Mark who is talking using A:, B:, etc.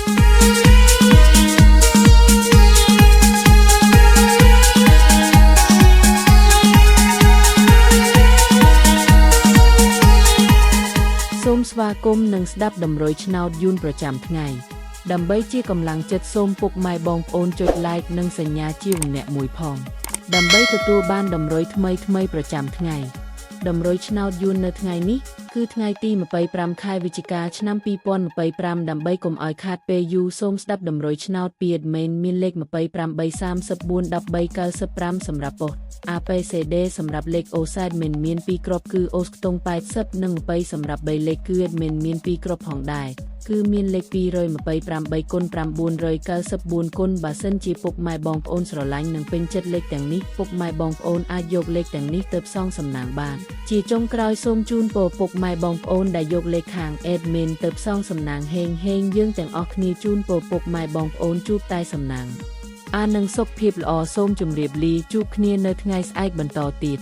A: សូមស្វាគមន៍និងស្ដាប់តម្រុយឆ្នោតយូនប្រចាំថ្ងៃដើម្បីជាកម្លាំងចិត្តសូមពុកម៉ែបងប្អូនចុច like និងសញ្ញាជាម្នាក់មួយផងដើម្បីទទួលបានតម្រុយថ្មីប្រចាំថ្ងៃតម្រុយឆ្នោតយូននៅថ្ងៃនេះគឺថ្ងៃទី25ខែវិច្ឆិកាឆ្នាំ2025ដើម្បីកុំឲ្យខាតពេលយូរសូមស្ដាប់តម្រុយឆ្នោតពី admin មានលេខ28341395សម្រាប់ប៉ុស្តិ៍ APCD សម្រាប់លេខ OSAD មាន2គ្រាប់គឺ OS ខ្ទង់80និង20សម្រាប់3លេខគឺ admin មាន2គ្រាប់ផងដែរគឺមានលេខ228គុណ994គុណបើសិនជាពុកម៉ែបងប្អូនស្រឡាញ់និងពេញចិត្តលេខទាំងនេះពុកម៉ែបងប្អូនអាចយកលេខទាំងនេះទៅផ្សងសំណាងបានជាចុងក្រោយសូមជូនពរពុកម៉ែបងប្អូនដែលយកលេខខាង admin ទៅផ្សងសំណាងហេងយើងទាំងអស់គ្នាជូនពរពុកម៉ែបងប្អូនជួបតែសំណាងនឹងសុខភាពល្អសូមជម្រាបលាជួបគ្នានៅថ្ងៃស្អែកបន្តទៀត